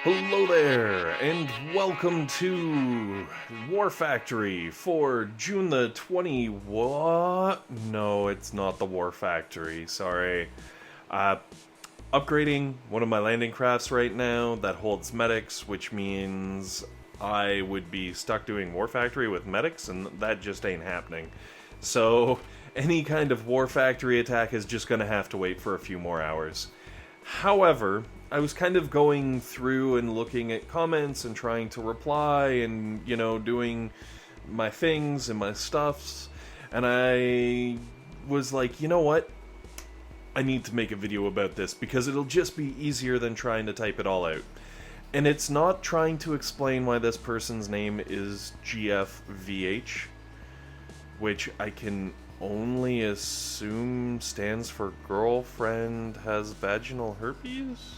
Hello there, and welcome to War Factory for June the 20... What? No, it's not the War Factory, sorry. Upgrading one of my landing crafts right now that holds medics, which means I would be stuck doing War Factory with medics, and that just ain't happening. So, any kind of War Factory attack is just gonna have to wait for a few more hours. However, I was kind of going through and looking at comments and trying to reply and, doing my things and my stuffs, and I was like, you know what? I need to make a video about this because it'll just be easier than trying to type it all out. And it's not trying to explain why this person's name is GFVH, which I can only assume stands for girlfriend has vaginal herpes?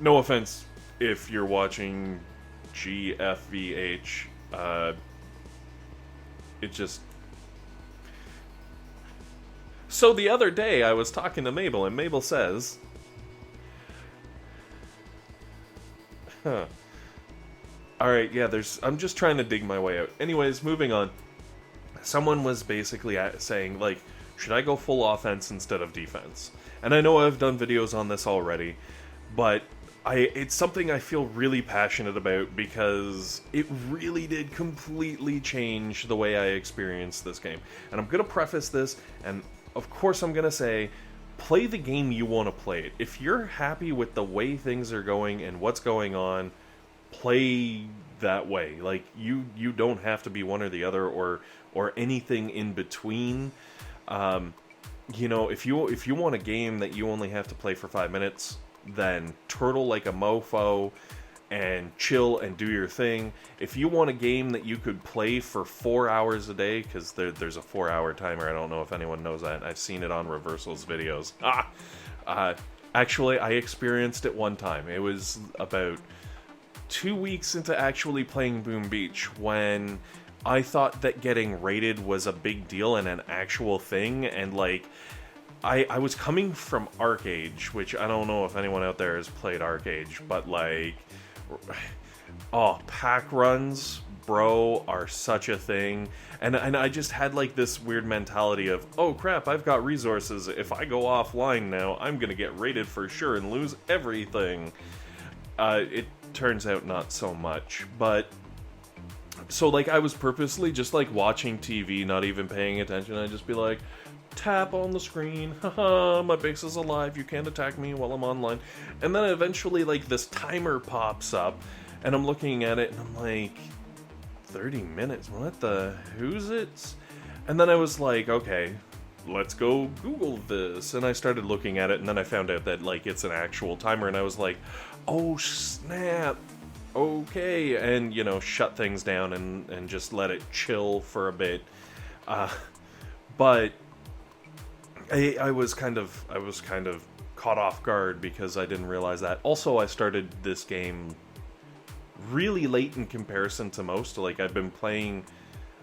No offense if you're watching GFVH, it just... So the other day I was talking to Mabel, and Mabel says... Alright, yeah, I'm just trying to dig my way out. Anyways, moving on. Someone was basically saying, like, should I go full offense instead of defense? And I know I've done videos on this already, but it's something I feel really passionate about because it really did completely change the way I experienced this game. And I'm going to preface this, and of course I'm going to say, play the game you want to play it. If you're happy with the way things are going and what's going on, play that way. Like, you don't have to be one or the other or anything in between. If you want a game that you only have to play for 5 minutes, then turtle like a mofo and chill and do your thing. If you want a game that you could play for 4 hours a day, because there's a 4-hour timer, I don't know if anyone knows that, I've seen it on Reversal's videos. Actually, I experienced it one time. It was about 2 weeks into actually playing Boom Beach when I thought that getting rated was a big deal and an actual thing, and like I was coming from Arcade, which I don't know if anyone out there has played Arcade, but like, pack runs, bro, are such a thing, and I just had like this weird mentality of, oh crap, I've got resources, if I go offline now, I'm gonna get rated for sure and lose everything. It turns out not so much, but so like I was purposely just like watching TV, not even paying attention. I'd just be like, tap on the screen, haha, my base is alive, you can't attack me while I'm online. And then eventually like this timer pops up and I'm looking at it and I'm like, 30 minutes, what the who's it? And then I was like, okay, let's go Google this. And I started looking at it and then I found out that like it's an actual timer and I was like, oh snap, okay, and shut things down and just let it chill for a bit. But I was kind of caught off guard because I didn't realize that. Also, I started this game really late in comparison to most. Like, I've been playing,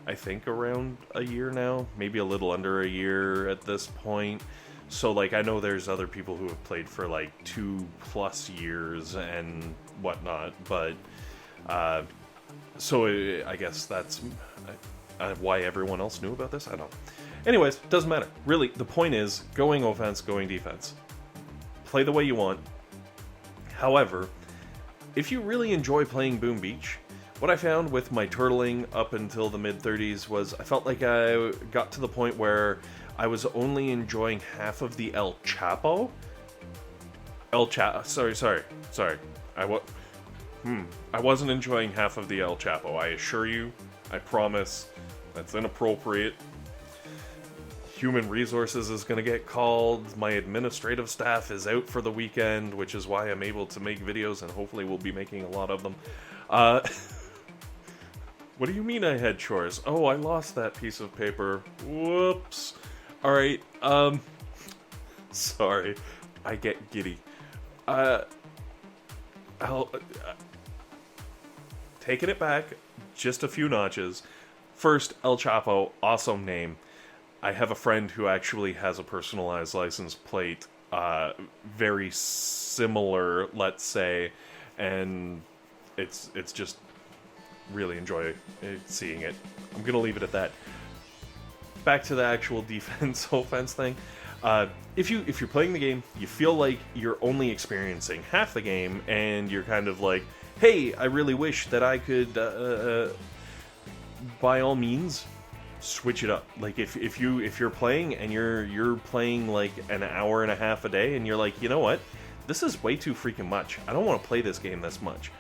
I think, around a year now, maybe a little under a year at this point. So, like, I know there's other people who have played for, like, 2+ years and whatnot, but, so I guess that's why everyone else knew about this? I don't know. Anyways, doesn't matter. Really, the point is, going offense, going defense. Play the way you want. However, if you really enjoy playing Boom Beach, what I found with my turtling up until the mid-30s was I felt like I got to the point where I was only enjoying half of the El Chapo. Sorry. I wasn't enjoying half of the El Chapo. I assure you, I promise, that's inappropriate. Human Resources is going to get called. My administrative staff is out for the weekend, which is why I'm able to make videos, and hopefully we'll be making a lot of them. What do you mean I had chores? Oh, I lost that piece of paper. Whoops. Alright, sorry. I get giddy. Taking it back just a few notches. First, El Chapo, awesome name. I have a friend who actually has a personalized license plate very similar, let's say, and it's just really enjoy seeing it. I'm gonna leave it at that. Back to the actual defense offense thing. If you're playing the game, you feel like you're only experiencing half the game, and you're kind of like, hey, I really wish that I could. By all means, switch it up. Like if you're playing and you're playing like an hour and a half a day, and you're like, you know what, this is way too freaking much. I don't want to play this game this much.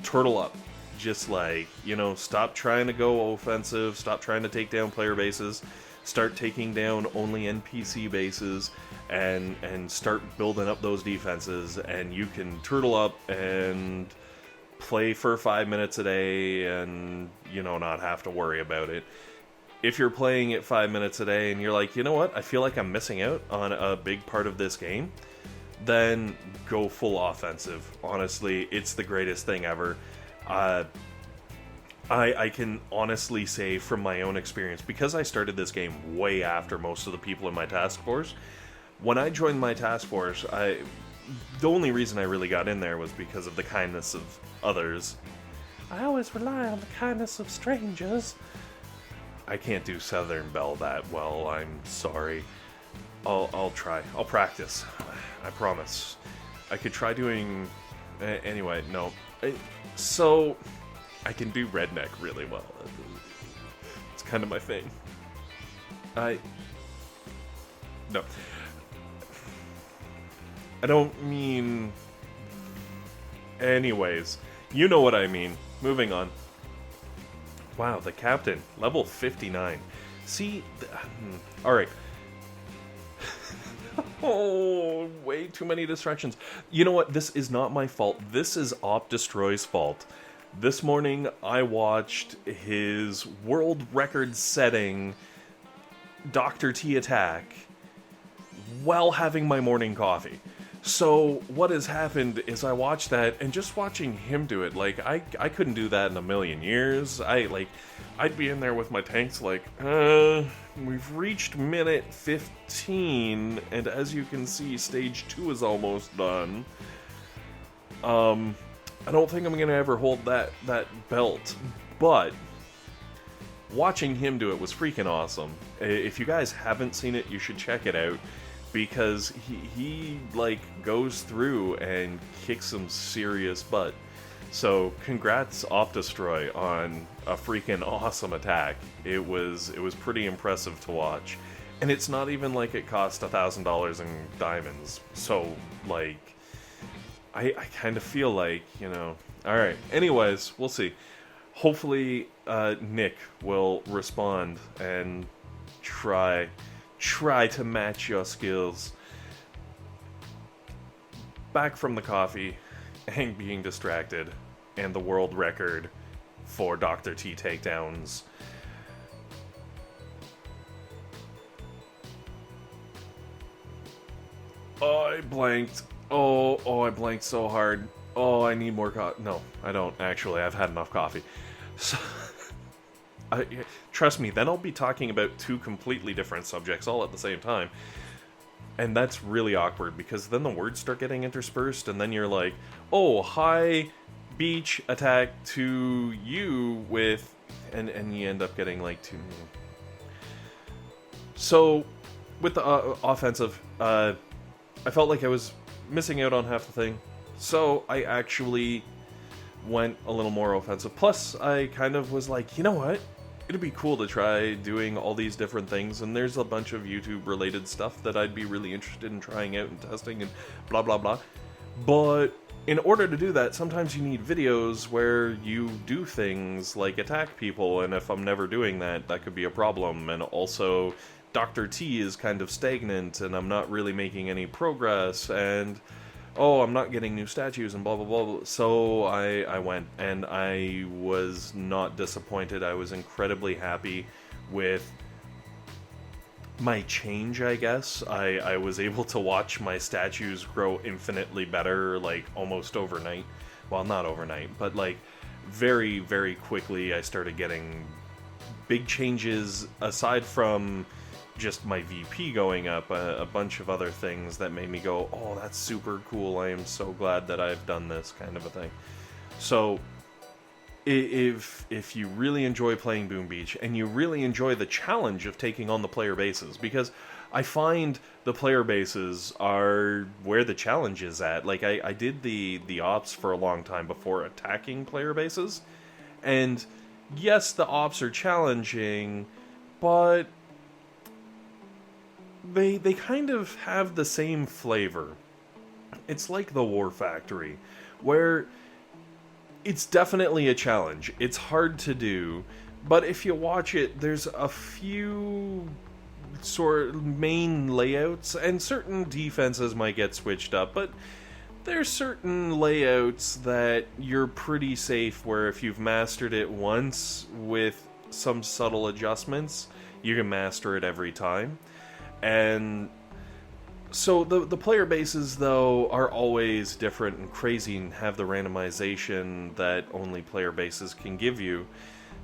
Turtle up. Just like, stop trying to go offensive. Stop trying to take down player bases. Start taking down only NPC bases, and start building up those defenses, and you can turtle up and play for 5 minutes a day and, not have to worry about it. If you're playing it 5 minutes a day and you're like, you know what, I feel like I'm missing out on a big part of this game, then go full offensive. Honestly, it's the greatest thing ever. I can honestly say from my own experience, because I started this game way after most of the people in my task force, when I joined my task force, the only reason I really got in there was because of the kindness of others. I always rely on the kindness of strangers. I can't do Southern Belle that well, I'm sorry. I'll try. I'll practice. I promise. I could try doing... Anyway, no. So... I can do redneck really well. It's kind of my thing. No. I don't mean... Anyways, you know what I mean. Moving on. Wow, the captain. Level 59. See... Alright. Oh, way too many distractions. You know what? This is not my fault. This is Op Destroy's fault. This morning, I watched his world record-setting Dr. T attack while having my morning coffee. So, what has happened is I watched that, and just watching him do it, like, I couldn't do that in a million years. I'd be in there with my tanks like, we've reached minute 15, and as you can see, stage 2 is almost done. I don't think I'm going to ever hold that belt, but watching him do it was freaking awesome. If you guys haven't seen it, you should check it out, because he goes through and kicks some serious butt. So congrats Opdestroy on a freaking awesome attack. It was pretty impressive to watch. And it's not even like it cost $1,000 in diamonds. So I kind of feel like, Alright, anyways, we'll see. Hopefully, Nick will respond and try to match your skills. Back from the coffee and being distracted, and the world record for Dr. T takedowns. Oh, I blanked. Oh, I blanked so hard. Oh, I need more coffee. No, I don't, actually. I've had enough coffee. So, trust me, then I'll be talking about two completely different subjects all at the same time. And that's really awkward, because then the words start getting interspersed, and then you're like, oh, hi, beach attack to you with... And you end up getting, two... So, with the offensive, I felt like I was missing out on half the thing. So, I actually went a little more offensive. Plus, I kind of was like, you know what? It'd be cool to try doing all these different things, and there's a bunch of YouTube-related stuff that I'd be really interested in trying out and testing and blah blah blah. But in order to do that, sometimes you need videos where you do things like attack people, and if I'm never doing that, that could be a problem. And also, Dr. T is kind of stagnant, and I'm not really making any progress, and... oh, I'm not getting new statues and blah, blah, blah, blah. So I went, and I was not disappointed. I was incredibly happy with my change, I guess. I was able to watch my statues grow infinitely better, almost overnight. Well, not overnight, but, very, very quickly I started getting big changes, aside from just my VP going up, a bunch of other things that made me go, oh, that's super cool, I am so glad that I've done this, kind of a thing. So, if you really enjoy playing Boom Beach, and you really enjoy the challenge of taking on the player bases, because I find the player bases are where the challenge is at. Like, I did the ops for a long time before attacking player bases, and yes, the ops are challenging, but they kind of have the same flavor. It's like the War Factory, where it's definitely a challenge. It's hard to do, but if you watch it, there's a few sort of main layouts, and certain defenses might get switched up, but there's certain layouts that you're pretty safe, where if you've mastered it once with some subtle adjustments, you can master it every time. And so the player bases, though, are always different and crazy and have the randomization that only player bases can give you.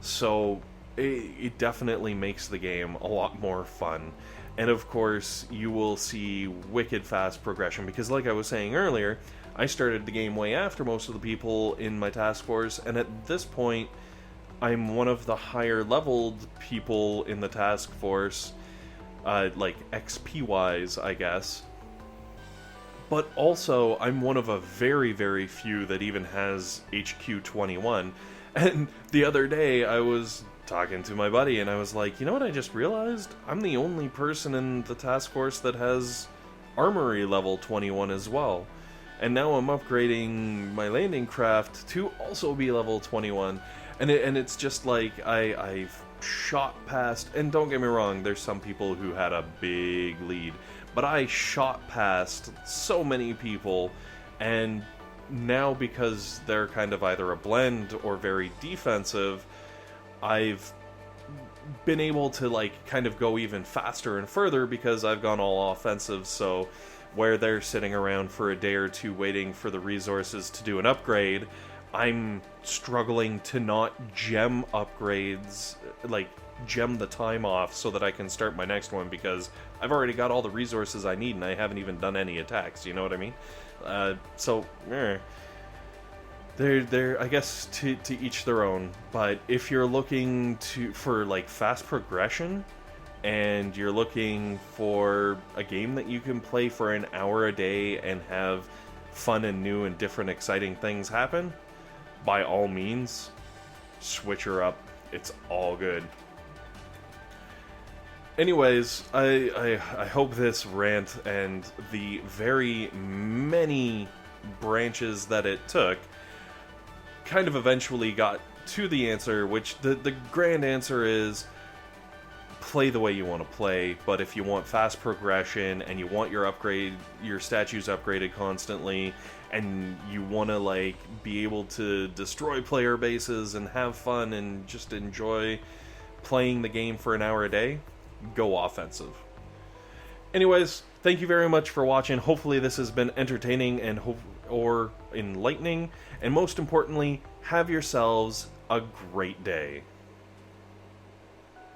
So it definitely makes the game a lot more fun. And of course, you will see wicked fast progression, because like I was saying earlier, I started the game way after most of the people in my task force, and at this point, I'm one of the higher leveled people in the task force, like XP-wise, I guess. But also, I'm one of a very, very few that even has HQ 21. And the other day, I was talking to my buddy, and I was like, you know what I just realized? I'm the only person in the task force that has Armory level 21 as well. And now I'm upgrading my landing craft to also be level 21. And it's just like, I've shot past, and don't get me wrong, there's some people who had a big lead, but I shot past so many people, and now because they're kind of either a blend or very defensive, I've been able to like kind of go even faster and further because I've gone all offensive. So where they're sitting around for a day or two waiting for the resources to do an upgrade, I'm struggling to not gem upgrades, like gem the time off so that I can start my next one, because I've already got all the resources I need and I haven't even done any attacks, you know what I mean? They're I guess to each their own. But if you're looking for like fast progression, and you're looking for a game that you can play for an hour a day and have fun and new and different exciting things happen, by all means, switch her up. It's all good. Anyways, I hope this rant and the very many branches that it took kind of eventually got to the answer, which the grand answer is play the way you want to play. But if you want fast progression and you want your statues upgraded constantly, and you want to like be able to destroy player bases and have fun and just enjoy playing the game for an hour a day, go offensive. Anyways, thank you very much for watching. Hopefully this has been entertaining and or enlightening, and most importantly, have yourselves a great day.